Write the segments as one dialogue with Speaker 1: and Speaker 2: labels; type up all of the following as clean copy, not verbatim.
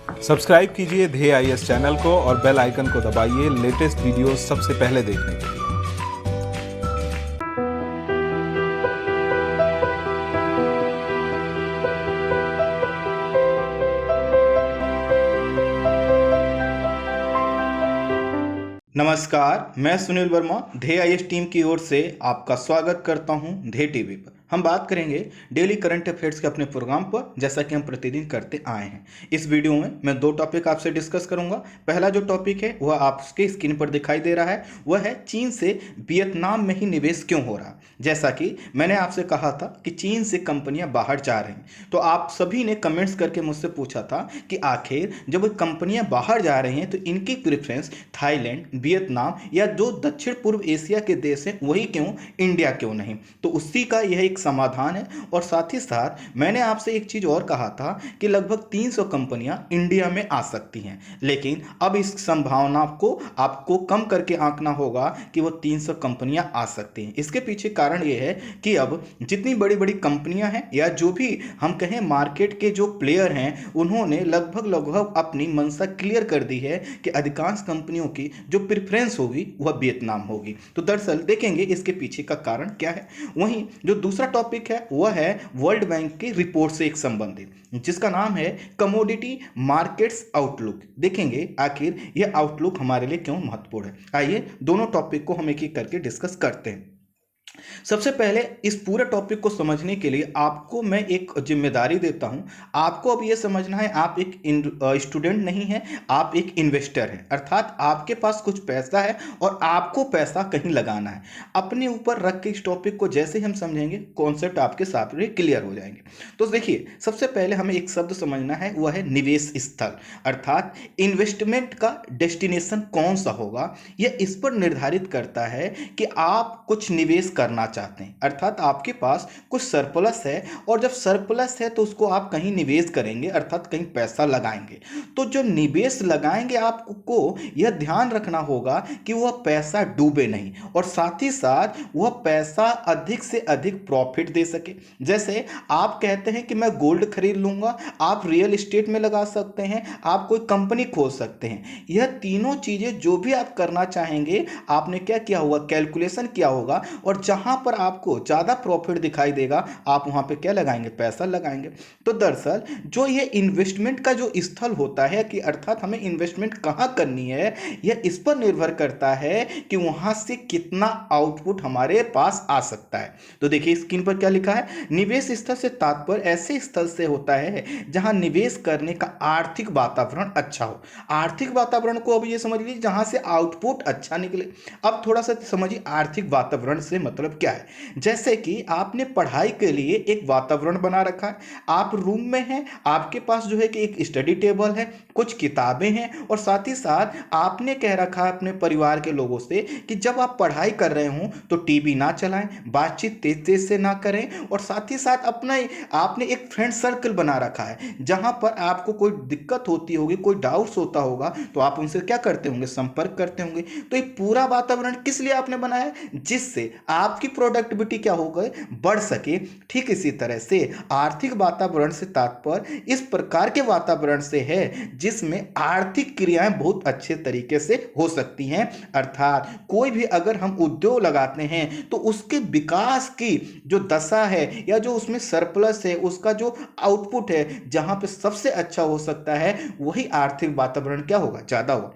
Speaker 1: Subscribe कीजिए ध्येय IAS channel को और बेल आइकन को दबाइए लेटेस्ट वीडियो सबसे पहले देखने के लिए।
Speaker 2: नमस्कार, मैं सुनील वर्मा ध्येय आईएएस टीम की ओर से आपका स्वागत करता हूं ध्येय टीवी पर। हम बात करेंगे डेली करंट अफेयर्स के अपने प्रोग्राम पर, जैसा कि हम प्रतिदिन करते आए हैं। इस वीडियो में मैं 2 टॉपिक आपसे डिस्कस करूंगा। पहला जो टॉपिक है वह आपके स्क्रीन पर दिखाई दे रहा है, वह है चीन से वियतनाम में ही निवेश क्यों हो रहा। जैसा कि मैंने आपसे कहा था कि चीन से कंपनियां बाहर जा रही हैं, तो आप सभी ने कमेंट्स करके मुझसे पूछा था कि आखिर जब वो कंपनियां बाहर जा रही हैं तो इनकी प्रेफरेंस थाईलैंड, वियतनाम या जो दक्षिण पूर्व एशिया के देश हैं वही क्यों, इंडिया क्यों नहीं। तो उसी का यह एक समाधान है। और साथ ही साथ मैंने आपसे एक चीज और कहा था कि लगभग 300 कंपनियां इंडिया में आ सकती हैं, लेकिन अब इस संभावना को आपको कम करके आंकना होगा कि वो 300 कंपनियां आ सकती हैं। इसके पीछे कारण यह है कि अब जितनी बड़ी बड़ी कंपनियां हैं या जो भी हम कहें मार्केट के जो प्लेयर हैं, उन्होंने लगभग अपनी मंशा क्लियर कर दी है कि अधिकांश कंपनियों की जो प्रेफरेंस होगी वह वियतनाम होगी। तो दरअसल देखेंगे इसके पीछे का कारण क्या है। वहीं जो दूसरा टॉपिक है वह है वर्ल्ड बैंक की रिपोर्ट से एक संबंधित, जिसका नाम है कमोडिटी मार्केट्स आउटलुक। देखेंगे आखिर यह आउटलुक हमारे लिए क्यों महत्वपूर्ण है। आइए दोनों टॉपिक को हम एक एक करके डिस्कस करते हैं। सबसे पहले इस पूरे टॉपिक को समझने के लिए आपको मैं एक जिम्मेदारी देता हूं। आपको अब यह समझना है आप एक स्टूडेंट नहीं हैं, आप एक इन्वेस्टर हैं। अर्थात आपके पास कुछ पैसा है और आपको पैसा कहीं लगाना है। अपने ऊपर रख के इस टॉपिक को जैसे हम समझेंगे, कॉन्सेप्ट आपके सामने क्लियर हो जाएंगे। तो देखिए, सबसे पहले हमें एक शब्द समझना है, वह है निवेश स्थल। अर्थात इन्वेस्टमेंट का डेस्टिनेशन कौन सा होगा, यह इस पर निर्धारित करता है कि आप कुछ निवेश करना चाहते हैं। अर्थात आपके पास कुछ सरप्लस है और जब सरप्लस है तो उसको आप कहीं निवेश करेंगे, अर्थात कहीं पैसा लगाएंगे। तो जो निवेश लगाएंगे आपको यह ध्यान रखना होगा कि वह पैसा डूबे नहीं और साथ ही साथ वह पैसा अधिक से अधिक प्रॉफिट दे सके। जैसे आप कहते हैं कि मैं गोल्ड खरीद लूंगा, आप रियल एस्टेट में लगा सकते हैं, आप कोई कंपनी खोल सकते हैं। यह तीनों चीजें जो भी आप करना चाहेंगे, आपने क्या किया होगा, कैलकुलेशन किया होगा, और जहां पर आपको ज्यादा प्रॉफिट दिखाई देगा आप वहां पे क्या लगाएंगे, पैसा लगाएंगे। तो दरअसल जो ये इन्वेस्टमेंट का जो स्थल होता है कि अर्थात हमें इन्वेस्टमेंट कहां करनी है, यह इस पर निर्भर करता है कि वहां से कितना आउटपुट हमारे पास आ सकता है। तो देखिए स्क्रीन पर क्या लिखा है, निवेश स्थल से तात्पर्य ऐसे स्थल से होता है जहां निवेश करने का आर्थिक वातावरण अच्छा हो। आर्थिक वातावरण को अब ये समझ लीजिए जहां से आउटपुट अच्छा निकले। अब थोड़ा सा समझिए आर्थिक वातावरण से मतलब क्या है। जैसे कि आपने पढ़ाई के लिए एक वातावरण बना रखा है, आप रूम में हैं, आपके पास जो है कि एक स्टडी टेबल है, कुछ किताबें हैं और साथ ही साथ आपने कह रखा है अपने परिवार के लोगों से कि जब आप पढ़ाई कर रहे हो तो टीवी ना चलाएं, बातचीत तेज तेज से ना करें और साथ ही साथ अपना आपने एक फ्रेंड सर्कल बना रखा है जहां पर आपको कोई दिक्कत होती होगी, कोई डाउट्स होता होगा तो आप उनसे क्या करते होंगे, संपर्क करते होंगे। तो ये पूरा वातावरण किस लिए आपने बनाया है, जिससे आपकी प्रोडक्टिविटी क्या हो गए, बढ़ सके। ठीक इसी तरह से आर्थिक वातावरण से तात्पर्य इस प्रकार के वातावरण से है जिसमें आर्थिक क्रियाएं बहुत अच्छे तरीके से हो सकती हैं। अर्थात कोई भी अगर हम उद्योग लगाते हैं तो उसके विकास की जो दशा है या जो उसमें सरप्लस है, उसका जो आउटपुट है, जहां पे सबसे अच्छा हो सकता है वही आर्थिक वातावरण क्या होगा, ज्यादा होगा।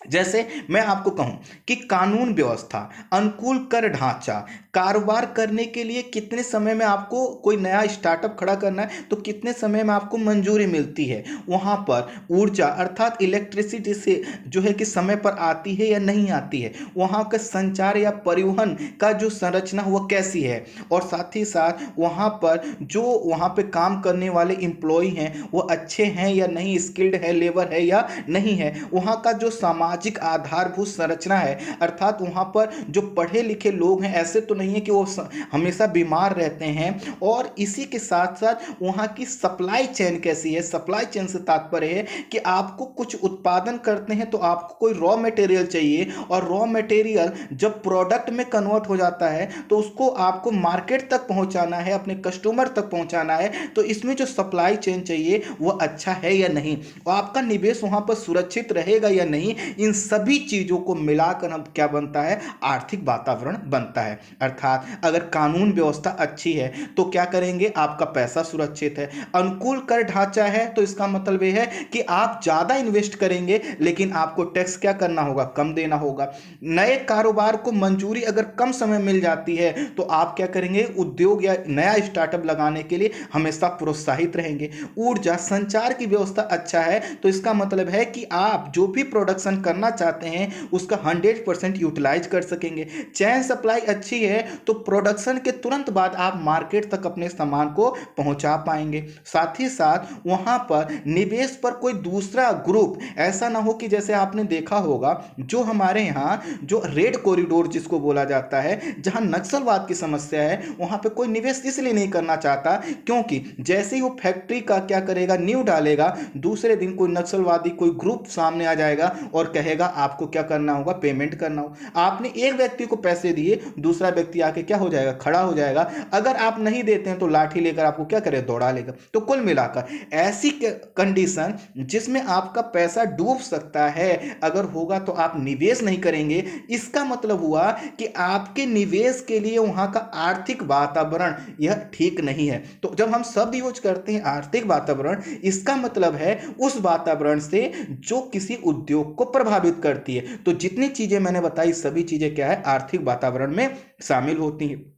Speaker 2: जैसे मैं आपको कहूं कि कानून व्यवस्था, अनुकूल कर ढांचा, कारोबार करने के लिए कितने समय में आपको कोई नया स्टार्टअप खड़ा करना है तो कितने समय में आपको मंजूरी मिलती है, वहां पर ऊर्जा अर्थात इलेक्ट्रिसिटी से जो है कि समय पर आती है या नहीं आती है, वहां का संचार या परिवहन का जो संरचना वह कैसी है, और साथ ही साथ वहां पर जो वहां पे काम करने वाले एम्प्लॉय हैं वो अच्छे हैं या नहीं, स्किल्ड है, लेबर है या नहीं है, वहां का जो सामान सामाजिक आधारभूत संरचना है, अर्थात वहाँ पर जो पढ़े लिखे लोग हैं ऐसे तो नहीं है कि वो हमेशा बीमार रहते हैं। और इसी के साथ साथ वहाँ की सप्लाई चेन कैसी है, सप्लाई चेन से तात्पर्य है कि आपको कुछ उत्पादन करते हैं तो आपको कोई रॉ मटेरियल चाहिए, और रॉ मटेरियल जब प्रोडक्ट में कन्वर्ट हो जाता है तो उसको आपको मार्केट तक पहुंचाना है, अपने कस्टमर तक पहुंचाना है। तो इसमें जो सप्लाई चेन चाहिए वो अच्छा है या नहीं, और आपका निवेश वहां पर सुरक्षित रहेगा या नहीं, इन सभी चीजों को मिलाकर हम क्या बनता है, आर्थिक वातावरण बनता है। अर्थात अगर कानून व्यवस्था अच्छी है तो क्या करेंगे, आपका पैसा सुरक्षित है। अनुकूल कर ढांचा है तो इसका मतलब यह है कि आप ज्यादा इन्वेस्ट करेंगे लेकिन आपको टैक्स क्या करना होगा, कम देना होगा। नए कारोबार को मंजूरी अगर कम समय मिल जाती है तो आप क्या करेंगे, उद्योग या नया स्टार्टअप लगाने के लिए हमेशा प्रोत्साहित रहेंगे। ऊर्जा संचार की व्यवस्था अच्छा है तो इसका मतलब है कि आप जो भी प्रोडक्शन करना चाहते हैं उसका 100% यूटिलाइज कर सकेंगे। चैन सप्लाई अच्छी है तो प्रोडक्शन के तुरंत बाद आप मार्केट तक अपने सामान को पहुंचा पाएंगे। साथ ही साथ वहां पर निवेश पर कोई दूसरा ग्रुप ऐसा ना हो कि जैसे आपने देखा होगा जो हमारे यहाँ जो रेड कॉरिडोर जिसको बोला जाता है, जहां नक्सलवाद की समस्या है, वहां पे कोई निवेश इसलिए नहीं करना चाहता क्योंकि जैसे ही वो फैक्ट्री का क्या करेगा, नींव डालेगा, दूसरे दिन कोई नक्सलवादी कोई ग्रुप सामने आ जाएगा और कहेगा आपको क्या करना होगा, पेमेंट करना होगा। आपने एक व्यक्ति को पैसे दिए, दूसरा व्यक्ति आके क्या हो जाएगा, खड़ा हो जाएगा। अगर आप नहीं देते हैं तो लाठी लेकर आपको क्या करे, दौड़ा लेगा। तो कुल मिलाकर ऐसी कंडीशन जिसमें आपका पैसा डूब सकता है अगर होगा तो आप निवेश नहीं करेंगे। इसका मतलब हुआ कि आपके निवेश के लिए वहां का आर्थिक वातावरण यह ठीक नहीं है। तो जब हम शब्द यूज करते हैं आर्थिक वातावरण, इसका मतलब है उस वातावरण से जो किसी उद्योग को प्रभावित करती है। तो जितनी चीजें मैंने बताई सभी चीजें क्या है, आर्थिक वातावरण में शामिल होती हैं।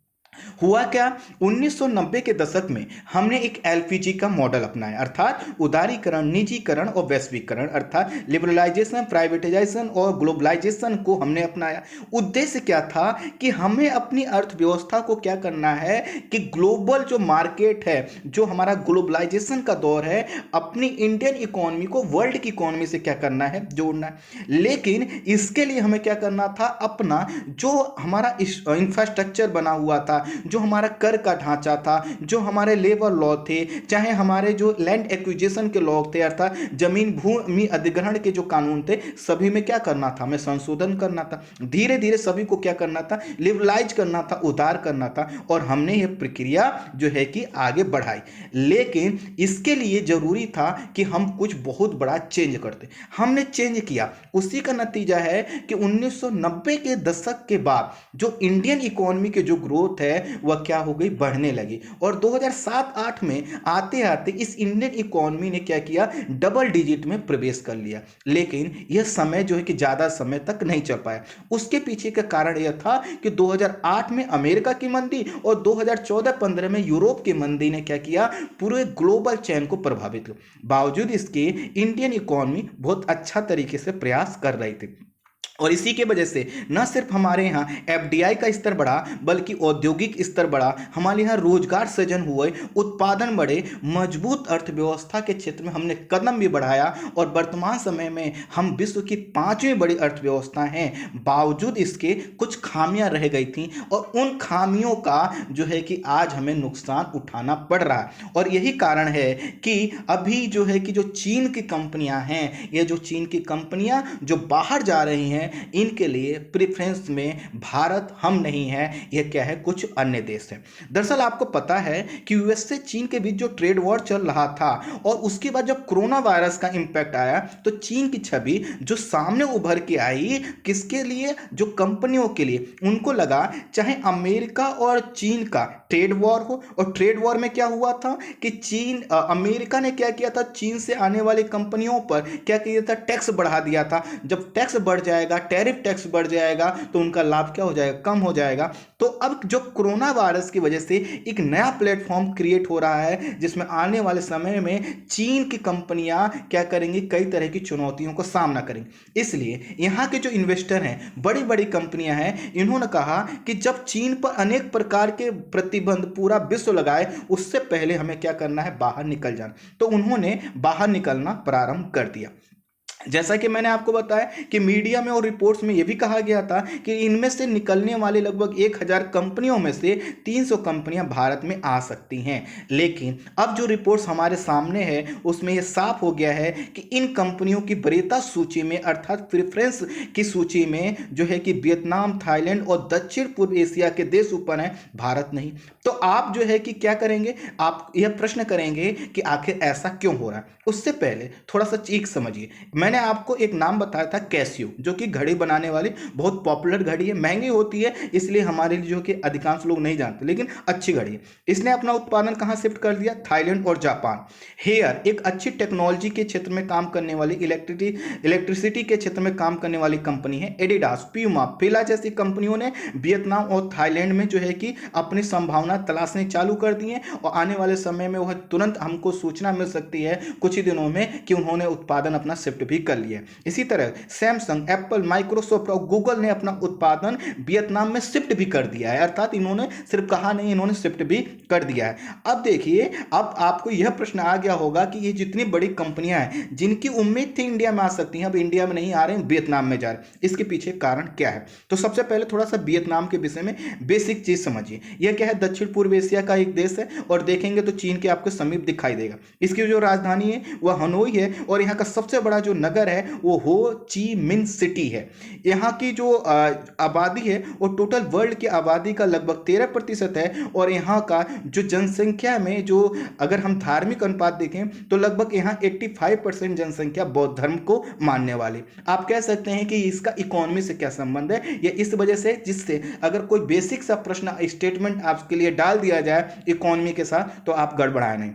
Speaker 2: हुआ क्या, 1990 के दशक में हमने एक एलपीजी का मॉडल अपनाया, अर्थात उदारीकरण, निजीकरण और वैश्वीकरण, अर्थात लिबरलाइजेशन, प्राइवेटाइजेशन और ग्लोबलाइजेशन को हमने अपनाया। उद्देश्य क्या था कि हमें अपनी अर्थव्यवस्था को क्या करना है कि ग्लोबल जो मार्केट है, जो हमारा ग्लोबलाइजेशन का दौर है, अपनी इंडियन इकोनॉमी को वर्ल्ड की इकोनॉमी से क्या करना है, जोड़ना है। लेकिन इसके लिए हमें क्या करना था, अपना जो हमारा इंफ्रास्ट्रक्चर बना हुआ था, जो हमारा कर का ढांचा था, जो हमारे लेबर लॉ थे, चाहे हमारे जो लैंड एक्विजिशन के लॉ थे, अर्थात जमीन भूमि अधिग्रहण के जो कानून थे, सभी में क्या करना था, हमें संशोधन करना था। धीरे धीरे सभी को क्या करना था, लिबरलाइज करना था, उदार करना था। और हमने यह प्रक्रिया जो है कि आगे बढ़ाई। लेकिन इसके लिए जरूरी था कि हम कुछ बहुत बड़ा चेंज करते। हमने चेंज किया, उसी का नतीजा है कि 1990 के दशक के बाद जो इंडियन इकोनॉमी के जो ग्रोथ है वह क्या हो गई, बढ़ने लगी। और 2007-8 में आते आते इस इंडियन इकोनॉमी ने क्या किया, डबल डिजिट में प्रवेश कर लिया। लेकिन यह समय जो है कि ज्यादा समय तक नहीं चल पाया। उसके पीछे का कारण यह था कि 2008 में अमेरिका की मंदी और 2014-15 में यूरोप की मंदी ने क्या किया, पूरे ग्लोबल चेन को प्रभावित किया। बावजूद इसके इंडियन इकोनॉमी बहुत अच्छा तरीके से प्रयास कर रही थी। और इसी के वजह से न सिर्फ हमारे यहाँ एफडीआई का स्तर बढ़ा, बल्कि औद्योगिक स्तर बढ़ा, हमारे यहाँ रोजगार सृजन हुए, उत्पादन बढ़े, मजबूत अर्थव्यवस्था के क्षेत्र में हमने कदम भी बढ़ाया। और वर्तमान समय में हम विश्व की 5वीं बड़ी अर्थव्यवस्था हैं। बावजूद इसके कुछ खामियां रह गई थी और उन खामियों का जो है कि आज हमें नुकसान उठाना पड़ रहा है। और यही कारण है कि अभी जो है कि जो चीन की कंपनियां हैं, ये जो चीन की कंपनियां जो बाहर जा रही हैं, इनके लिए प्रेफरेंस में भारत हम नहीं है, यह क्या है, कुछ अन्य देश है। दरअसल आपको पता है कि यूएस से चीन के बीच जो ट्रेड वॉर चल रहा था और उसके बाद जब कोरोना वायरस का इंपैक्ट आया तो चीन की छवि जो सामने उभर के आई, किसके लिए, जो कंपनियों के लिए। उनको लगा चाहे अमेरिका और चीन का ट्रेड वॉर हो, और ट्रेड वॉर में क्या हुआ था कि अमेरिका ने क्या किया था, चीन से आने वाली कंपनियों पर क्या किया था, टैक्स बढ़ा दिया था। जब टैक्स बढ़ जाएगा, टैरिफ टैक्स बढ़ जाएगा, तो उनका लाभ क्या हो जाएगा, कम हो जाएगा। तो अब जो कोरोना वायरस की वजह से एक नया प्लेटफॉर्म क्रिएट हो रहा है जिसमें आने वाले समय में चीन की कंपनियां क्या करेंगी, कई तरह की चुनौतियों का सामना करेंगी। इसलिए यहां के जो इन्वेस्टर हैं, बड़ी बड़ी कंपनियां हैं, इन्होंने कहा कि जब चीन पर अनेक प्रकार के प्रतिबंध पूरा विश्व लगाए, उससे पहले हमें क्या करना है, बाहर निकल जाना। तो उन्होंने बाहर निकलना प्रारंभ कर दिया। जैसा कि मैंने आपको बताया कि मीडिया में और रिपोर्ट्स में यह भी कहा गया था कि इनमें से निकलने वाले लगभग 1000 कंपनियों में से 300 कंपनियां भारत में आ सकती हैं। लेकिन अब जो रिपोर्ट्स हमारे सामने है उसमें यह साफ हो गया है कि इन कंपनियों की वरीयता सूची में अर्थात प्रेफरेंस की सूची में जो है कि वियतनाम, थाईलैंड और दक्षिण पूर्व एशिया के देश ऊपर हैं, भारत नहीं। तो आप जो है कि क्या करेंगे, आप यह प्रश्न करेंगे कि आखिर ऐसा क्यों हो रहा है। उससे पहले थोड़ा सा चीज समझिए। मैंने आपको एक नाम बताया था कैसियो, जो कि घड़ी बनाने वाली बहुत पॉपुलर घड़ी है, महंगी होती है इसलिए हमारे लिए जो कि अधिकांश लोग नहीं जानते, लेकिन अच्छी घड़ी है। इसने अपना उत्पादन कहां शिफ्ट कर दिया, थाईलैंड और जापान। हेयर एक अच्छी टेक्नोलॉजी के क्षेत्र में काम करने वाली, इलेक्ट्रिसिटी के क्षेत्र में काम करने वाली कंपनी है। एडिडास, प्यूमा, फिला जैसी कंपनियों ने वियतनाम और थाईलैंड में जो है कि अपनी संभावना तलाशनी चालू कर दी है और आने वाले समय में वह तुरंत हमको सूचना मिल सकती है कुछ ही दिनों में कि उन्होंने उत्पादन अपना शिफ्ट भी कर लिया। इसी तरह सैमसंग, एप्पल, माइक्रोसॉफ्ट और गूगल ने अपना उत्पादन वियतनाम में शिफ्ट भी कर दिया है, अर्थात इन्होंने सिर्फ कहा नहीं, इन्होंने शिफ्ट भी कर दिया है। अब देखिए, अब आपको यह प्रश्न आ गया होगा कि ये जितनी बड़ी कंपनियां हैं जिनकी उम्मीद थी इंडिया में आ सकती हैं, अब इंडिया में नहीं आ रहे हैं, वियतनाम में जा रहे हैं, इसके पीछे कारण क्या है। तो सबसे पहले थोड़ा सा वियतनाम के विषय में बेसिक चीज समझिए। यह क्या है, दक्षिण पूर्व एशिया का एक देश है और देखेंगे तो चीन के आपको समीप दिखाई देगा। इसकी जो राजधानी है वह हनोई है और यहाँ का सबसे बड़ा जो नगर है वो हो ची मिन सिटी है। यहाँ की जो आबादी है वो टोटल वर्ल्ड की आबादी का लगभग 13% है और यहाँ का जो जनसंख्या में जो अगर हम धार्मिक अनुपात देखें तो लगभग यहाँ 85% जनसंख्या बौद्ध धर्म को मानने वाली। आप कह सकते हैं कि इसका इकोनॉमी से क्या संबंध है, ये इस वजह से जिससे अगर कोई बेसिक सा प्रश्न स्टेटमेंट आपके लिए डाल दिया जाए इकोनॉमी के साथ तो आप गड़बड़ाए नहीं।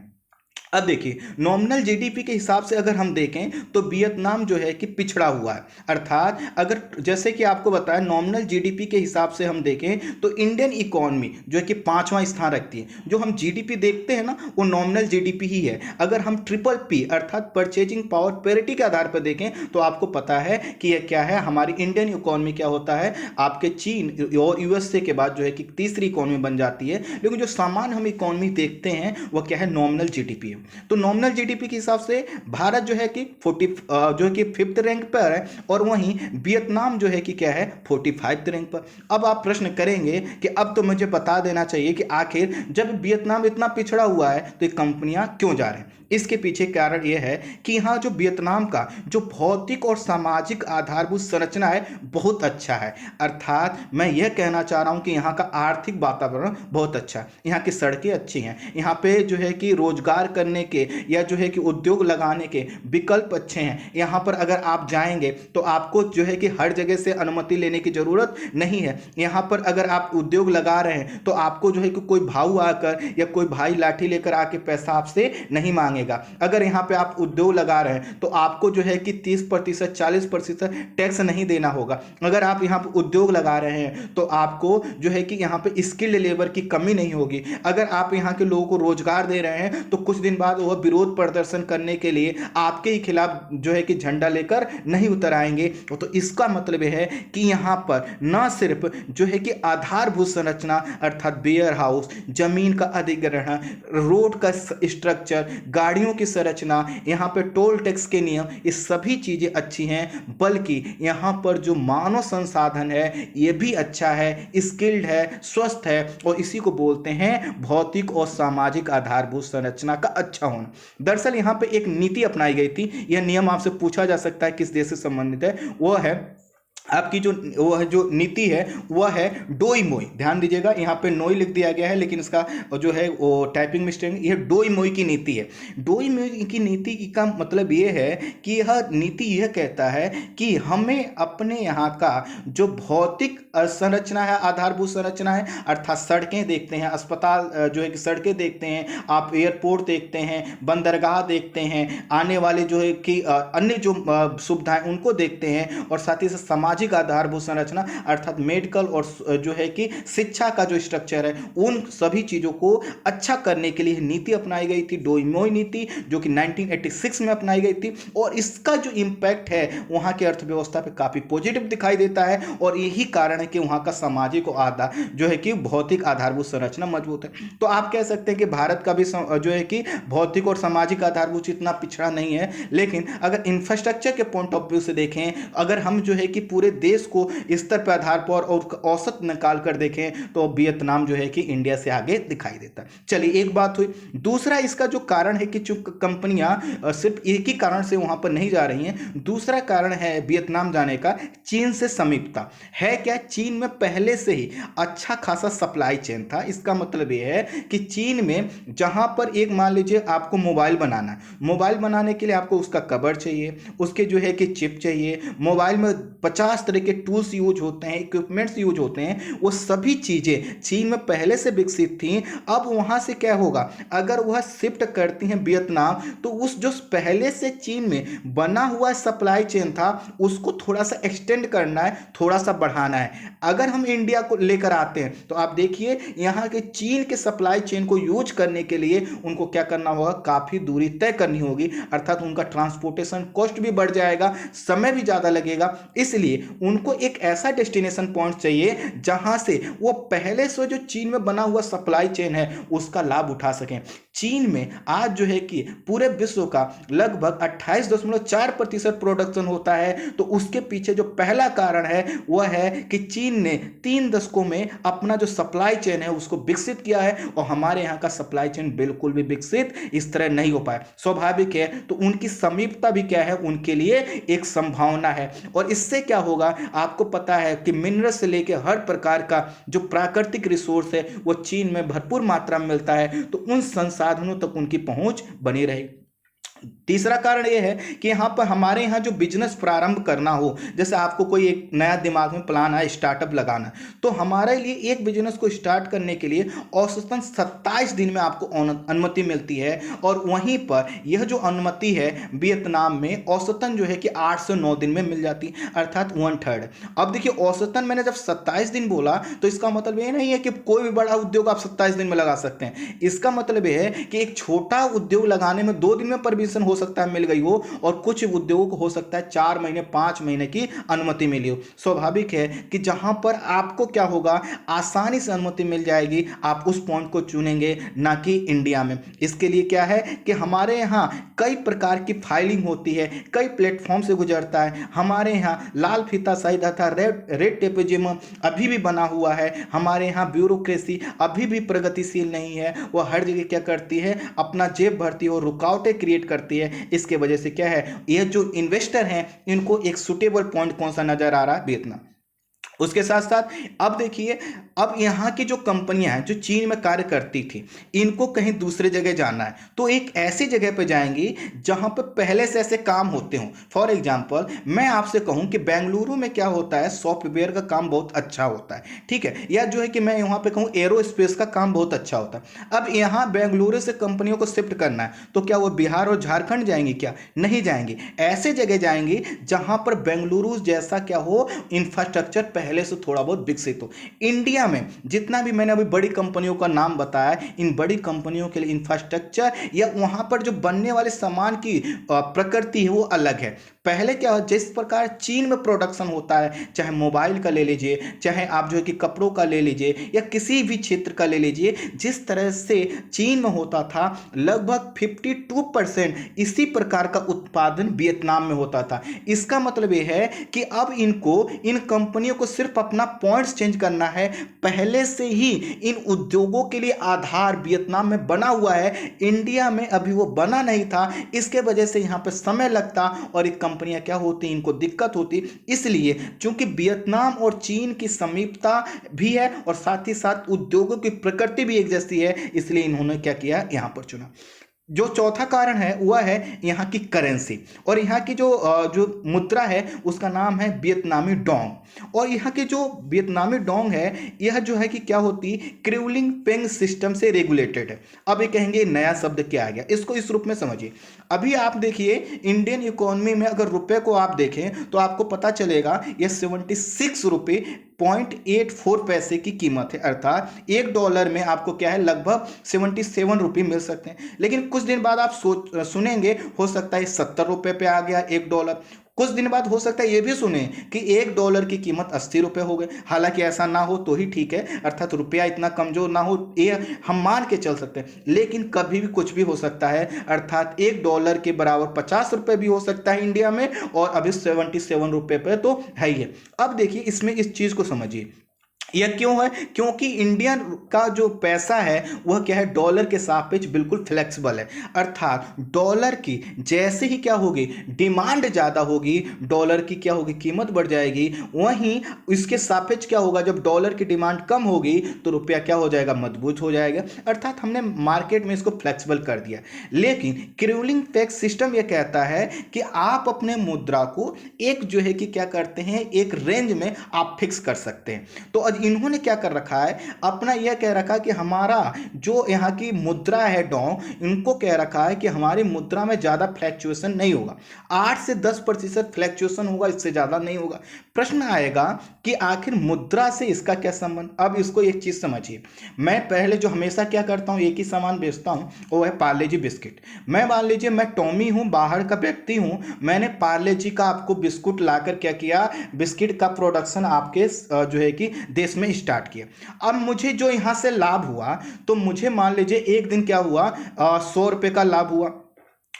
Speaker 2: अब देखिए, नॉमिनल जीडीपी के हिसाब से अगर हम देखें तो वियतनाम जो है कि पिछड़ा हुआ है, अर्थात अगर जैसे कि आपको बताया नॉमिनल जीडीपी के हिसाब से हम देखें तो इंडियन इकोनॉमी जो है कि 5वां स्थान रखती है। जो हम जीडीपी देखते हैं ना वो नॉमिनल जीडीपी ही है। अगर हम ट्रिपल P अर्थात परचेजिंग पावर पैरिटी के आधार पर देखें तो आपको पता है कि यह क्या है, हमारी इंडियन इकोनॉमी क्या होता है, आपके चीन और यूएसए के बाद जो है कि तीसरी इकोनॉमी बन जाती है। लेकिन जो सामान्य हम इकोनॉमी देखते हैं वह क्या है, नॉमिनल जीडीपी है। तो नॉमिनल जीडीपी के हिसाब से भारत जो है कि 5th रैंक पर है और वहीं वियतनाम जो है कि क्या है 45 रैंक पर। अब आप प्रश्न करेंगे कि अब तो मुझे बता देना चाहिए कि आखिर जब वियतनाम इतना पिछड़ा हुआ है तो ये कंपनियां क्यों जा रहे हैं। इसके पीछे कारण यह है कि यहाँ जो वियतनाम का जो भौतिक और सामाजिक आधारभूत संरचना है बहुत अच्छा है, अर्थात मैं यह कहना चाह रहा हूँ कि यहाँ का आर्थिक वातावरण बहुत अच्छा है, यहाँ की सड़कें अच्छी हैं, यहाँ पे जो है कि रोजगार करने के या जो है कि उद्योग लगाने के विकल्प अच्छे हैं। यहाँ पर अगर आप जाएंगे तो आपको जो है कि हर जगह से अनुमति लेने की जरूरत नहीं है। यहाँ पर अगर आप उद्योग लगा रहे हैं तो आपको जो है कि कोई भाऊ आकर या कोई भाई लाठी लेकर आके पैसा आपसे नहीं मांगेगा। अगर यहाँ पे आप उद्योग लगा रहे हैं तो आपको जो है कि 30%, 40% टैक्स नहीं देना होगा। अगर आप यहाँ पे उद्योग लगा रहे हैं तो आपको जो है कि यहाँ पे स्किल्ड लेबर की कमी नहीं होगी। अगर आप यहाँ के लोगों को रोजगार दे रहे हैं तो कुछ दिन बाद वह विरोध प्रदर्शन करने के लिए आपके ही खिलाफ जो है कि झंडा लेकर नहीं उतर आएंगे। तो इसका मतलब यह है कि यहाँ पर न सिर्फ जो है कि आधारभूत संरचना अर्थात वेयर हाउस, जमीन का अधिग्रहण, रोड का स्ट्रक्चर, गाड़ियों की संरचना, यहाँ पे टोल टैक्स के नियम, ये सभी चीजें अच्छी हैं, बल्कि यहाँ पर जो मानव संसाधन है ये भी अच्छा है, स्किल्ड है, स्वस्थ है और इसी को बोलते हैं भौतिक और सामाजिक आधारभूत संरचना का अच्छा होना। दरअसल यहाँ पे एक नीति अपनाई गई थी, यह नियम आपसे पूछा जा सकता है किस देश से संबंधित है, वो है आपकी जो नीति है वह है डोई मोई। ध्यान दीजिएगा, यहाँ पे नोई लिख दिया गया है लेकिन इसका जो है वो टाइपिंग मिस्टेक, यह डोई मोई की नीति है। डोई मोई की नीति का मतलब ये है कि यह नीति यह कहता है कि हमें अपने यहाँ का जो भौतिक संरचना है, आधारभूत संरचना है, अर्थात सड़कें देखते हैं, अस्पताल जो है कि सड़कें देखते हैं, आप एयरपोर्ट देखते हैं, बंदरगाह देखते हैं, आने वाले जो है कि अन्य जो सुविधाएं उनको देखते हैं और साथ ही साथ समाज सामाजिक आधारभूत संरचना अर्थात मेडिकल और जो है कि शिक्षा का जो स्ट्रक्चर है, उन सभी चीज़ों को अच्छा करने के लिए नीति अपनाई गई थी, डोइमोई नीति, जो कि 1986 में अपनाई गई थी। और इसका जो इम्पैक्ट है वहाँ की अर्थव्यवस्था पे काफ़ी पॉजिटिव दिखाई देता है और यही कारण है कि वहाँ का सामाजिक और आधार जो है कि भौतिक आधारभूत संरचना मजबूत है। तो आप कह सकते हैं कि भारत का भी जो है कि भौतिक और सामाजिक आधारभूत इतना पिछड़ा नहीं है, लेकिन अगर इंफ्रास्ट्रक्चर के पॉइंट ऑफ व्यू से देखें, अगर हम जो है कि पूरे देश को स्तर पर आधार पर और औसत निकाल कर देखें तो वियतनाम जो है कि इंडिया से आगे दिखाई देता है। चलिए, एक बात हुई। दूसरा इसका जो कारण है कि चूंकि कंपनियां सिर्फ एक ही कारण से वहां पर नहीं जा रही हैं, दूसरा कारण है वियतनाम जाने का चीन से समीपता है। क्या चीन में पहले से ही अच्छा खासा सप्लाई चेन था। इसका मतलब यह है कि चीन में जहां पर एक मान लीजिए आपको मोबाइल बनाना है, मोबाइल बनाने के लिए आपको उसका कवर चाहिए, उसके जो है कि चिप चाहिए, मोबाइल में 50 तरह के टूल्स यूज होते हैं, इक्विपमेंट्स यूज होते हैं, वो सभी चीज़ें चीन में पहले से विकसित थी। अब वहाँ से क्या होगा, अगर वह शिफ्ट करती हैं वियतनाम, तो उस जो पहले से चीन में बना हुआ सप्लाई चेन था उसको थोड़ा सा एक्सटेंड करना है, थोड़ा सा बढ़ाना है। अगर हम इंडिया को लेकर आते हैं तो आप देखिए यहाँ के चीन के सप्लाई चेन को यूज करने के लिए उनको क्या करना होगा, काफ़ी दूरी तय करनी होगी, अर्थात उनका ट्रांसपोर्टेशन कॉस्ट भी बढ़ जाएगा, समय भी ज़्यादा लगेगा। इसलिए उनको एक ऐसा डेस्टिनेशन पॉइंट चाहिए जहां से वो पहले से जो चीन में बना हुआ सप्लाई चेन है उसका लाभ उठा सकें। चीन में आज जो है कि पूरे विश्व का लगभग 28.4% प्रोडक्शन होता है। तो उसके पीछे जो पहला कारण है वह है कि चीन ने 3 दशकों में अपना जो सप्लाई चेन है उसको विकसित किया है और हमारे यहाँ का सप्लाई चेन बिल्कुल भी विकसित इस तरह नहीं हो पाया। स्वाभाविक है, तो उनकी समीपता भी क्या है, उनके लिए एक संभावना है। और इससे क्या होगा, आपको पता है कि मिनरल से लेकर हर प्रकार का जो प्राकृतिक रिसोर्स है वो चीन में भरपूर मात्रा में मिलता है, तो उन संसाधनों तक उनकी पहुंच बनी रहेगी। तीसरा कारण यह है कि यहाँ पर हमारे यहाँ जो बिजनेस प्रारंभ करना हो, जैसे आपको कोई एक नया दिमाग में प्लान है स्टार्टअप लगाना, तो हमारे लिए एक बिजनेस को स्टार्ट करने के लिए औसतन 27 दिन में आपको अनुमति मिलती है। और वहीं पर यह जो अनुमति है वियतनाम में औसतन जो है कि 8 से 9 दिन में मिल जाती है, अर्थात 1/3। अब देखिए, औसतन मैंने जब 27 दिन बोला तो इसका मतलब ये नहीं है कि कोई भी बड़ा उद्योग आप 27 दिन में लगा सकते हैं। इसका मतलब यह है कि एक छोटा उद्योग लगाने में 2 दिन में परमिशन हो सकता है मिल गई हो, और कुछ उद्योगों को हो सकता है 4 महीने 5 महीने की अनुमति मिली हो। स्वाभाविक है कि जहां पर आपको क्या होगा, आसानी से अनुमति मिल जाएगी, आप उस पॉइंट को चुनेंगे, ना कि इंडिया में। इसके लिए क्या है कि हमारे यहाँ कई प्रकार की फाइलिंग होती है, कई प्लेटफॉर्म से गुजरता है। हमारे यहाँ लाल फीता सही था, रेड टेपिज्म अभी भी बना हुआ है। हमारे यहाँ ब्यूरोक्रेसी अभी भी प्रगतिशील नहीं है, वह हर जगह क्या करती है, अपना जेब भरती है और रुकावटें क्रिएट करती है। इसके वजह से क्या है, ये जो इन्वेस्टर हैं इनको एक सुटेबल पॉइंट कौन सा नजर आ रहा है, वियतनाम। उसके साथ साथ अब देखिए, अब यहाँ की जो कंपनियां हैं जो चीन में कार्य करती थी, इनको कहीं दूसरे जगह जाना है तो एक ऐसी जगह पे जाएंगी जहां पे पहले से ऐसे काम होते हों। फॉर एग्जांपल मैं आपसे कहूं कि बेंगलुरु में क्या होता है, सॉफ्टवेयर का काम बहुत अच्छा होता है, ठीक है, या जो है कि मैं यहाँ पे कहूँ एरोस्पेस का काम बहुत अच्छा होता है। अब यहाँ बेंगलुरु से कंपनियों को शिफ्ट करना है तो क्या वो बिहार और झारखंड जाएंगी, क्या नहीं जाएंगी। ऐसे जगह जाएंगी जहां पर बेंगलुरु जैसा क्या हो, इंफ्रास्ट्रक्चर पहले से थोड़ा बहुत विकसित हो। इंडिया में जितना भी मैंने अभी बड़ी कंपनियों का नाम बताया, इन बड़ी कंपनियों के लिए इंफ्रास्ट्रक्चर या वहां पर जो बनने वाले सामान की प्रकृति है वो अलग है। पहले क्या हो, जिस प्रकार चीन में प्रोडक्शन होता है, चाहे मोबाइल का ले लीजिए, चाहे आप जो है कि कपड़ों का ले लीजिए या किसी भी क्षेत्र का ले लीजिए, जिस तरह से चीन में होता था लगभग 52% इसी प्रकार का उत्पादन वियतनाम में होता था। इसका मतलब यह है कि अब इनको इन कंपनियों को सिर्फ अपना पॉइंट्स चेंज करना है। पहले से ही इन उद्योगों के लिए आधार वियतनाम में बना हुआ है, इंडिया में अभी वो बना नहीं था। इसके वजह से यहाँ पे समय लगता और एक कंपनियां क्या होती, इनको दिक्कत होती। इसलिए चूंकि वियतनाम और चीन की समीपता भी है और साथ ही साथ उद्योगों की प्रकृति भी एक जैसी है, इसलिए इन्होंने क्या किया, यहां पर चुना। जो चौथा कारण है वह है यहाँ की करेंसी, और यहाँ की जो मुद्रा है उसका नाम है वियतनामी डोंग। और यहाँ की जो वियतनामी डोंग है यह जो है कि क्या होती, क्रिवलिंग पेंग सिस्टम से रेगुलेटेड है। अब ये कहेंगे नया शब्द क्या आ गया, इसको इस रूप में समझिए। अभी आप देखिए इंडियन इकोनॉमी में अगर रुपए को आप देखें तो आपको पता चलेगा यह 76 रुपये 0.84 पैसे की कीमत है, अर्थात $1 में आपको क्या है लगभग 77 रुपये मिल सकते हैं। लेकिन कुछ दिन बाद आप सुनेंगे हो सकता है 70 रुपये पे आ गया $1। कुछ दिन बाद हो सकता है ये भी सुने कि $1 की कीमत 80 रुपये हो गए। हालांकि ऐसा ना हो तो ही ठीक है, अर्थात रुपया इतना कमजोर ना हो, ये हम मान के चल सकते हैं। लेकिन कभी भी कुछ भी हो सकता है, अर्थात $1 के बराबर 50 रुपये भी हो सकता है इंडिया में, और अभी 77 रुपये पे तो है ही है। अब देखिए इसमें इस चीज को समझिए, यह क्यों है, क्योंकि इंडियन का जो पैसा है वह क्या है डॉलर के सापेक्ष बिल्कुल फ्लेक्सिबल है। अर्थात डॉलर की जैसे ही क्या होगी डिमांड ज़्यादा होगी, डॉलर की क्या होगी कीमत बढ़ जाएगी, वहीं इसके सापेक्ष क्या होगा जब डॉलर की डिमांड कम होगी तो रुपया क्या हो जाएगा मजबूत हो जाएगा। अर्थात हमने मार्केट में इसको फ्लेक्सिबल कर दिया। लेकिन क्रिवलिंग पेंग सिस्टम यह कहता है कि आप अपने मुद्रा को एक जो है कि क्या करते हैं एक रेंज में आप फिक्स कर सकते हैं। तो इन्होंने क्या कर रखा है अपना, यह कह रखा है कि हमारा जो यहाँ की मुद्रा है डोंग, इनको कह रखा है कि हमारी मुद्रा में ज़्यादा फ्लैक्चुएशन नहीं होगा, 8 से 10% फ्लैक्चुएशन होगा, इससे ज़्यादा नहीं होगा। प्रश्न आएगा कि आखिर मुद्रा से इसका क्या संबंध। अब इसको एक चीज़ समझिए, मैं पहले जो हमेशा क्या करता हूँ एक ही सामान बेचता हूँ, वो है पार्ले जी बिस्किट। मैं मान लीजिए मैं टॉमी हूँ, बाहर का व्यक्ति हूँ, मैंने पार्ले जी का आपको बिस्कुट लाकर क्या किया, बिस्किट का प्रोडक्शन आपके जो है कि देश में स्टार्ट किया। अब मुझे जो यहां से लाभ हुआ, तो मुझे मान लीजिए एक दिन क्या हुआ 100 रुपए का लाभ हुआ,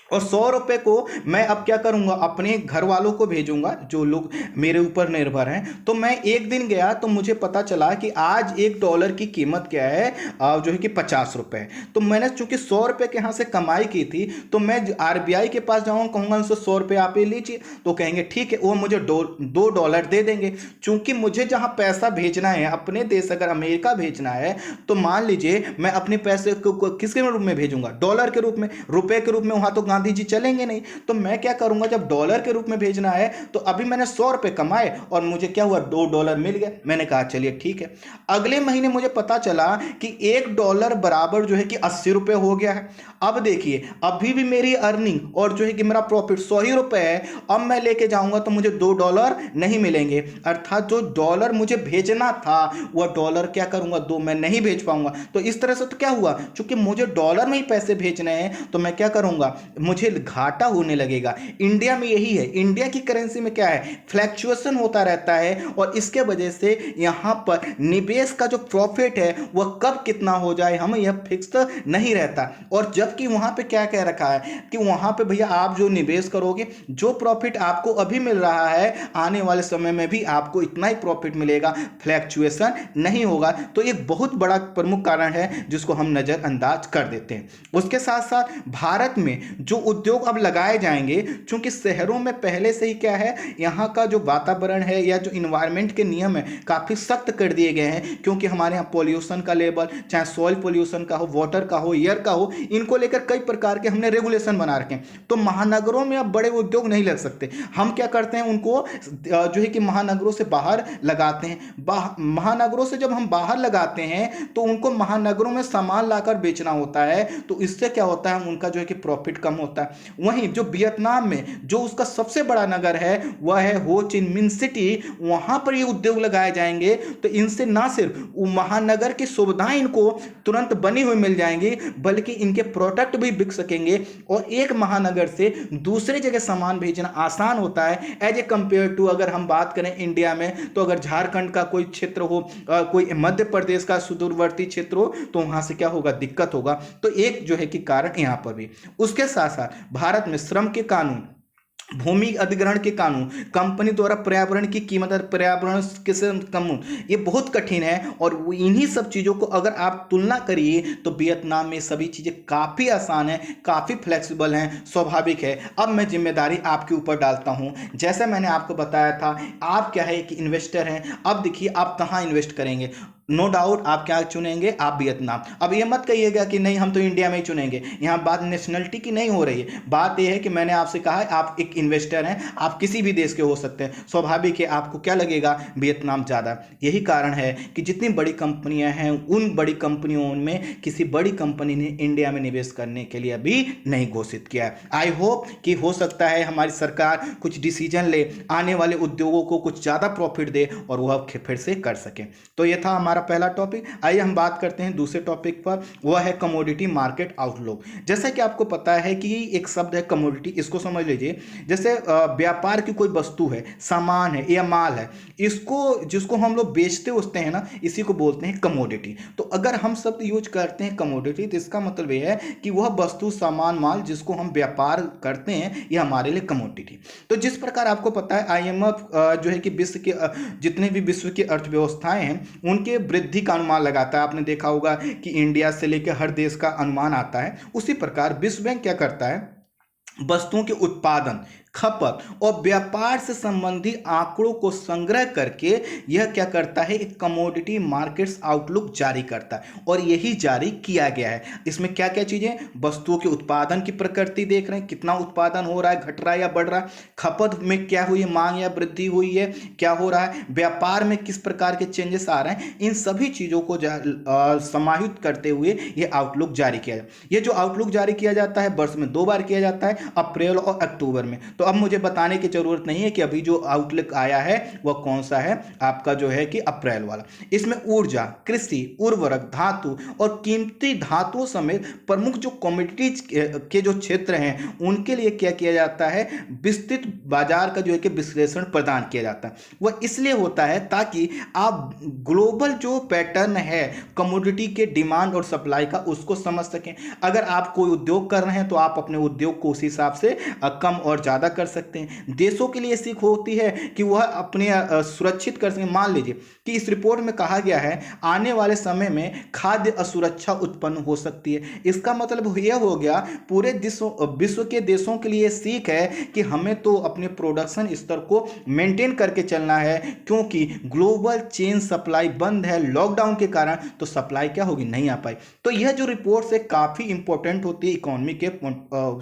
Speaker 2: और 100 रुपए को मैं अब क्या करूंगा अपने घर वालों को भेजूंगा जो लोग मेरे ऊपर निर्भर हैं। तो मैं एक दिन गया तो मुझे पता चला कि आज $1 की कीमत क्या है जो है कि 50 रुपए। तो मैंने चूंकि 100 रुपए के यहाँ से कमाई की थी, तो मैं RBI के पास जाऊंगा, कहूंगा उनसे 100 रुपए आप ही लीजिए, तो कहेंगे ठीक है, वो मुझे $2 दे देंगे। चूंकि मुझे जहां पैसा भेजना है अपने देश अगर अमेरिका भेजना है, तो मान लीजिए मैं अपने पैसे को किसके रूप में भेजूंगा, डॉलर के रूप में, रुपए के रूप में वहां तो गांधी जी चलेंगे नहीं। तो मैं क्या करूंगा जब डॉलर के रूप में भेजना है, तो अभी मैंने 100 रुपए कमाए और मुझे क्या हुआ $2 मिल गया। मैंने कहा चलिए ठीक है। अगले महीने मुझे पता चला कि $1 बराबर जो है कि 80 रुपए हो गया है। अब देखिए अभी भी मेरी अर्निंग और जो है कि मेरा प्रॉफिट 100 ही रुपए है। अब मैं लेके जाऊंगा तो मुझे $2 नहीं मिलेंगे, अर्थात जो डॉलर मुझे भेजना था वह डॉलर क्या करूंगा मैं नहीं भेज पाऊंगा। तो इस तरह से तो क्या हुआ, चूंकि मुझे डॉलर में ही पैसे भेजने हैं तो मैं क्या करूंगा, मुझे घाटा होने लगेगा। इंडिया में यही है, इंडिया की करेंसी में क्या है फ्लैक्चुएशन होता रहता है, और इसके वजह से यहां पर निवेश का जो प्रॉफिट है वह कब कितना हो जाए हमें यह फिक्स नहीं रहता। और जबकि वहां पे क्या कह रखा है कि वहां पे भैया आप जो निवेश करोगे, जो प्रॉफिट आपको अभी मिल रहा है आने वाले समय में भी आपको इतना ही प्रॉफिट मिलेगा, फ्लैक्चुएशन नहीं होगा। तो एक बहुत बड़ा प्रमुख कारण है जिसको हम नजरअंदाज कर देते हैं। उसके साथ साथ भारत में जो उद्योग अब लगाए जाएंगे, क्योंकि शहरों में पहले से ही क्या है यहाँ का जो वातावरण है या जो इन्वायरमेंट के नियम है काफ़ी सख्त कर दिए गए हैं, क्योंकि हमारे यहाँ पॉल्यूशन का लेवल, चाहे सॉइल पॉल्यूशन का हो, वाटर का हो, एयर का हो, इनको लेकर कई प्रकार के हमने रेगुलेशन बना रखे हैं। तो महानगरों में अब बड़े उद्योग नहीं लग सकते। हम क्या करते हैं उनको जो है कि महानगरों से बाहर लगाते हैं। महानगरों से जब हम बाहर लगाते हैं तो उनको महानगरों में सामान लाकर बेचना होता है, तो इससे क्या होता है उनका जो है कि प्रॉफिट कम होता है। वहीं जो वियतनाम में जो उसका सबसे बड़ा नगर है वह है हो चिन मिन सिटी, वहां पर ये उद्योग लगाए जाएंगे तो इनसे ना सिर्फ महानगर की सुविधाएं इनको तुरंत बनी हुई मिल जाएंगी, बल्कि इनके प्रोडक्ट भी बिक सकेंगे और एक महानगर से दूसरी जगह सामान भेजना आसान होता है एज ए कंपेयर टू अगर हम बात करें इंडिया में। तो अगर झारखंड का कोई क्षेत्र हो, कोई मध्य प्रदेश का सुदूरवर्ती क्षेत्र हो, तो वहां से क्या होगा दिक्कत होगा। तो एक जो है कि कारण यहां पर भी। उसके साथ साथ भारत में श्रम के कानून, भूमि अधिग्रहण के कानून, कंपनी द्वारा पर्यावरण की कीमत और पर्यावरण के कानून, ये बहुत कठिन है। और इन्हीं सब चीज़ों को अगर आप तुलना करिए तो वियतनाम में सभी चीज़ें काफ़ी आसान है, काफ़ी फ्लेक्सिबल हैं, स्वाभाविक है। अब मैं जिम्मेदारी आपके ऊपर डालता हूं। जैसे मैंने आपको बताया था, आप क्या है कि इन्वेस्टर हैं। अब देखिए आप कहाँ इन्वेस्ट करेंगे। नो डाउट आप क्या चुनेंगे, आप वियतनाम। अब ये मत कहिएगा कि नहीं हम तो इंडिया में ही चुनेंगे, यहाँ बात नेशनलिटी की नहीं हो रही है। बात ये है कि मैंने आपसे कहा है आप एक इन्वेस्टर हैं, आप किसी भी देश के हो सकते हैं, स्वाभाविक है आपको क्या लगेगा, वियतनाम ज़्यादा। यही कारण है कि जितनी बड़ी कंपनियां हैं उन बड़ी कंपनियों में किसी बड़ी कंपनी ने इंडिया में निवेश करने के लिए अभी नहीं घोषित किया है। आई होप कि हो सकता है हमारी सरकार कुछ डिसीजन ले, आने वाले उद्योगों को कुछ ज़्यादा प्रॉफिट दे और वह फिर से कर सके। तो यह था हमारा पहला टॉपिक। आइए हम बात करते हैं दूसरे टॉपिक पर, वह है कमोडिटी मार्केट आउटलुक। जैसा कि आपको पता है कि एक शब्द है कमोडिटी, इसको समझ लीजिए जैसे व्यापार की कोई वस्तु है, सामान है या माल है, इसको जिसको हम लोग बेचते उठते हैं ना, इसी को बोलते हैं कमोडिटी। तो अगर हम शब्द यूज करते हैं कमोडिटी तो इसका मतलब यह है कि वह वस्तु, सामान, माल जिसको हम व्यापार करते हैं यह हमारे लिए कमोडिटी। तो जिस प्रकार आपको पता है IMF जो है कि विश्व के जितने भी विश्व की अर्थव्यवस्थाएं हैं उनके वृद्धि का अनुमान लगाता है। आपने देखा होगा कि इंडिया से लेकर हर देश का अनुमान आता है। उसी प्रकार विश्व बैंक क्या करता है, वस्तुओं के उत्पादन, खपत और व्यापार से संबंधित आंकड़ों को संग्रह करके यह क्या करता है, एक कमोडिटी मार्केट्स आउटलुक जारी करता है और यही जारी किया गया है। इसमें क्या क्या चीजें, वस्तुओं के उत्पादन की प्रकृति देख रहे हैं, कितना उत्पादन हो रहा है, घट रहा है या बढ़ रहा है, खपत में क्या हुई है, मांग या वृद्धि हुई है, क्या हो रहा है, व्यापार में किस प्रकार के चेंजेस आ रहे हैं, इन सभी चीजों को समाहित करते हुए यह आउटलुक जारी किया जाता है। यह जो आउटलुक जारी किया जाता है वर्ष में 2 बार किया जाता है, अप्रैल और अक्टूबर में। तो अब मुझे बताने की जरूरत नहीं है कि अभी जो आउटलुक आया है वह कौन सा है, आपका जो है कि अप्रैल वाला। इसमें ऊर्जा, कृषि, उर्वरक, धातु और कीमती धातुओं समेत प्रमुख जो कमोडिटीज के जो क्षेत्र हैं उनके लिए क्या किया जाता है, विस्तृत बाजार का जो है कि विश्लेषण प्रदान किया जाता है। वह इसलिए होता है ताकि आप ग्लोबल जो पैटर्न है कमोडिटी के डिमांड और सप्लाई का उसको समझ सकें। अगर आप कोई उद्योग कर रहे हैं तो आप अपने उद्योग को उस हिसाब से कम और ज्यादा कर सकते हैं। देशों के लिए सीख होती है कि वह अपने सुरक्षित कर सकें। मान लीजिए कि इस रिपोर्ट में कहा गया है आने वाले समय में खाद्य असुरक्षा उत्पन्न हो सकती है। इसका मतलब यह हो गया पूरे विश्व के देशों के लिए सीख है कि हमें तो अपने प्रोडक्शन स्तर को मेंटेन करके चलना है, क्योंकि ग्लोबल चेन सप्लाई बंद है लॉकडाउन के कारण, तो सप्लाई क्या होगी, नहीं आ पाई। तो यह जो रिपोर्ट है काफी इंपॉर्टेंट होती है इकोनॉमी के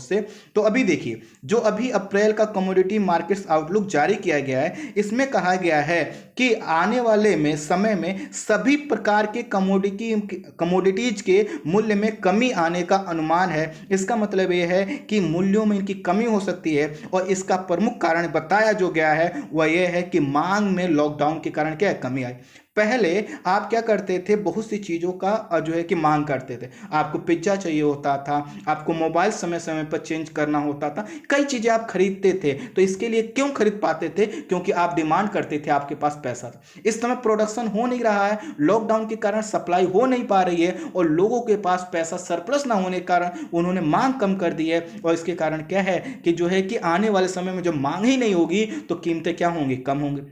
Speaker 2: से। तो अभी देखिए जो अभी अप्रैल का कमोडिटी मार्केट्स आउटलुक जारी किया गया है, इसमें कहा गया है कि आने वाले में समय में सभी प्रकार के कमोडिटीज के मूल्य में कमी आने का अनुमान है। इसका मतलब यह है कि मूल्यों में इनकी कमी हो सकती है और इसका प्रमुख कारण बताया जो गया है वह यह है कि मांग में लॉकडाउन के कारण क्या है, कमी आई। पहले आप क्या करते थे, बहुत सी चीज़ों का जो है कि मांग करते थे। आपको पिज्ज़ा चाहिए होता था, आपको मोबाइल समय समय पर चेंज करना होता था, कई चीज़ें आप खरीदते थे। तो इसके लिए क्यों खरीद पाते थे, क्योंकि आप डिमांड करते थे, आपके पास पैसा था। इस समय प्रोडक्शन हो नहीं रहा है, लॉकडाउन के कारण सप्लाई हो नहीं पा रही है और लोगों के पास पैसा सरप्लस ना होने के कारण उन्होंने मांग कम कर दी है। और इसके कारण क्या है कि जो है कि आने वाले समय में जब मांग ही नहीं होगी तो कीमतें क्या होंगी, कम होंगी।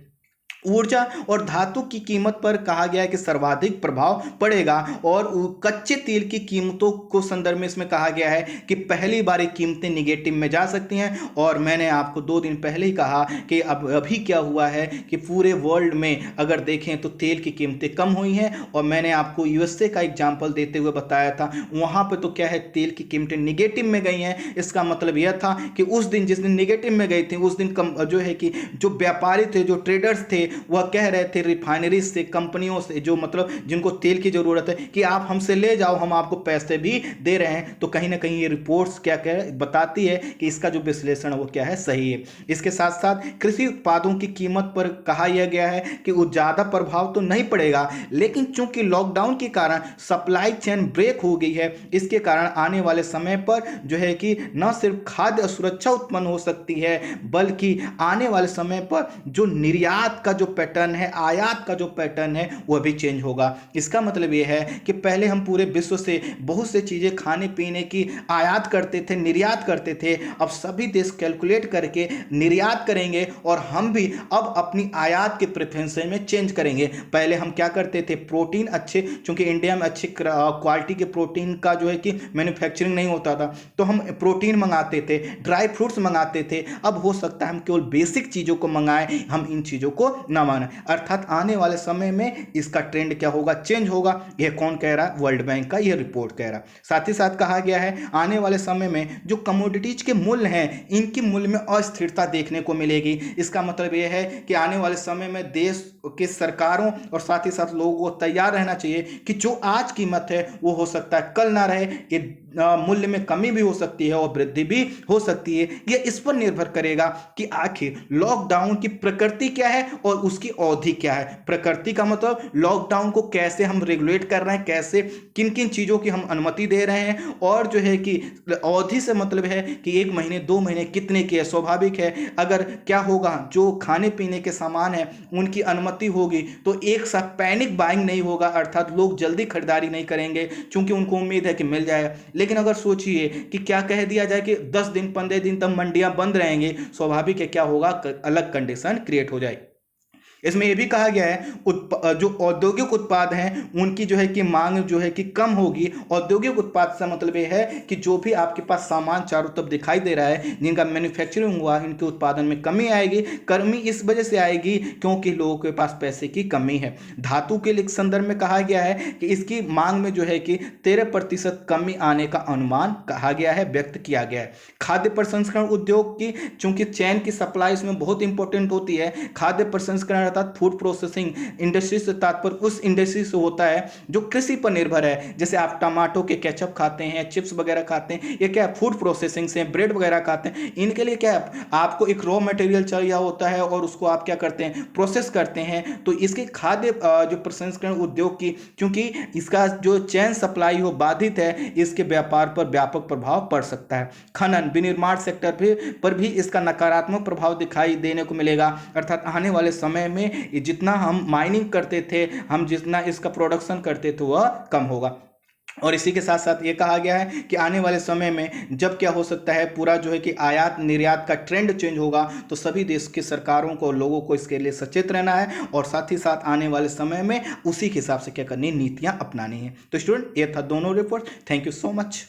Speaker 2: ऊर्जा और धातु की कीमत पर कहा गया है कि सर्वाधिक प्रभाव पड़ेगा और कच्चे तेल की कीमतों को संदर्भ में इसमें कहा गया है कि पहली बार ये कीमतें निगेटिव में जा सकती हैं। और मैंने आपको 2 दिन पहले ही कहा कि अभी क्या हुआ है कि पूरे वर्ल्ड में अगर देखें तो तेल की कीमतें कम हुई हैं। और मैंने आपको USA का एग्जाम्पल देते हुए बताया था, वहाँ पर तो क्या है, तेल की कीमतें निगेटिव में गई हैं। इसका मतलब यह था कि उस दिन जिस दिन निगेटिव में गई थी उस दिन जो है कि जो व्यापारी थे, जो ट्रेडर्स थे, वह कह रहे थे रिफाइनरी से, कंपनियों से, जो मतलब जिनको तेल की जरूरत है, कि आप हमसे ले जाओ, हम आपको पैसे भी दे रहे हैं। तो कहीं ना कहीं ये रिपोर्ट्स क्या बताती है कि इसका जो विश्लेषण है वो क्या है, सही है। इसके साथ साथ कृषि उत्पादों की कीमत पर कहा यह गया है कि वो ज्यादा प्रभाव तो नहीं पड़ेगा, लेकिन चूंकि लॉकडाउन के कारण सप्लाई चेन ब्रेक हो गई है, इसके कारण आने वाले समय पर जो है कि न सिर्फ खाद्य असुरक्षा उत्पन्न हो सकती है, बल्कि आने वाले समय पर जो निर्यात का जो पैटर्न है, आयात का जो पैटर्न है, वह भी चेंज होगा। इसका मतलब यह है कि पहले हम पूरे विश्व से बहुत से चीजें खाने पीने की आयात करते थे, निर्यात करते थे। अब सभी देश कैलकुलेट करके निर्यात करेंगे और हम भी अब अपनी आयात के प्रेफरेंस में चेंज करेंगे। पहले हम क्या करते थे, प्रोटीन अच्छे, चूंकि इंडिया में अच्छी क्वालिटी के प्रोटीन का जो है कि मैन्युफैक्चरिंग नहीं होता था, तो हम प्रोटीन मंगाते थे, ड्राई फ्रूट्स मंगाते थे। अब हो सकता है हम केवल बेसिक चीजों को मंगाएं, हम इन चीजों को अपना माना है। अर्थात आने वाले समय में इसका ट्रेंड क्या होगा, चेंज होगा। यह कौन कह रहा है, वर्ल्ड बैंक का यह रिपोर्ट कह रहा है। साथ ही साथ कहा गया है आने वाले समय में जो कमोडिटीज के मूल्य हैं इनकी मूल्य में अस्थिरता देखने को मिलेगी। इसका मतलब यह है कि आने वाले समय में देश के सरकारों और साथ ही साथ लोगों को तैयार रहना चाहिए कि जो आज कीमत है वो हो सकता है कल ना रहे, ये मूल्य में कमी भी हो सकती है और वृद्धि भी हो सकती है। यह इस पर निर्भर करेगा कि आखिर लॉकडाउन की प्रकृति क्या है और उसकी अवधि क्या है। प्रकृति का मतलब लॉकडाउन को कैसे हम रेगुलेट कर रहे हैं, कैसे किन किन चीज़ों की हम अनुमति दे रहे हैं, और जो है कि अवधि से मतलब है कि 1 महीने 2 महीने कितने की है। स्वाभाविक है अगर क्या होगा, जो खाने पीने के सामान है उनकी अनुमति होगी तो एक साथ पैनिक बाइंग नहीं होगा, अर्थात लोग जल्दी खरीदारी नहीं करेंगे क्योंकि उनको उम्मीद है कि मिल जाएगा। लेकिन अगर सोचिए कि क्या कह दिया जाए कि 10 दिन 15 दिन तक मंडियां बंद रहेंगी, स्वाभाविक है क्या होगा, अलग कंडीशन क्रिएट हो जाएगी। इसमें यह भी कहा गया है जो औद्योगिक उत्पाद हैं उनकी जो है कि मांग जो है कि कम होगी। औद्योगिक उत्पाद से मतलब यह है कि जो भी आपके पास सामान चारों तरफ दिखाई दे रहा है जिनका मैन्युफैक्चरिंग हुआ, इनके उत्पादन में कमी आएगी। कमी इस वजह से आएगी क्योंकि लोगों के पास पैसे की कमी है। धातु के संदर्भ में कहा गया है कि इसकी मांग में जो है कि 13% कमी आने का अनुमान कहा गया है, व्यक्त किया गया है। खाद्य प्रसंस्करण उद्योग की चूंकि चैन की सप्लाई इसमें बहुत इंपॉर्टेंट होती है। खाद्य प्रसंस्करण अर्थात फूड प्रोसेसिंग इंडस्ट्री से तात्पर्य उस इंडस्ट्री से होता है जो कृषि पर निर्भर है। जैसे आप टमाटो के केचप खाते हैं, चिप्स वगैरह खाते हैं, ये क्या है, फूड प्रोसेसिंग से। ब्रेड वगैरह खाते हैं, इनके लिए क्या है, आपको एक रॉ मटेरियल चाहिए होता है और उसको आप क्या करते हैं, प्रोसेस करते हैं। तो इसके खाद्य जो प्रसंस्करण उद्योग की क्योंकि इसका जो चैन सप्लाई हो बाधित है, इसके व्यापार पर व्यापक प्रभाव पड़ सकता है। खनन विनिर्माण सेक्टर पर भी इसका नकारात्मक प्रभाव दिखाई देने को मिलेगा। अर्थात आने वाले समय में जितना हम माइनिंग करते थे, हम जितना इसका प्रोडक्शन करते थे वह कम होगा। और इसी के साथ साथ ये कहा गया है कि आने वाले समय में जब क्या हो सकता है, पूरा जो है कि आयात निर्यात का ट्रेंड चेंज होगा, तो सभी देश की सरकारों को, लोगों को इसके लिए सचेत रहना है और साथ ही साथ आने वाले समय में उसी के हिसाब से क्या करनी, नीतियां अपनानी है। तो स्टूडेंट ये था दोनों report. Thank you so much.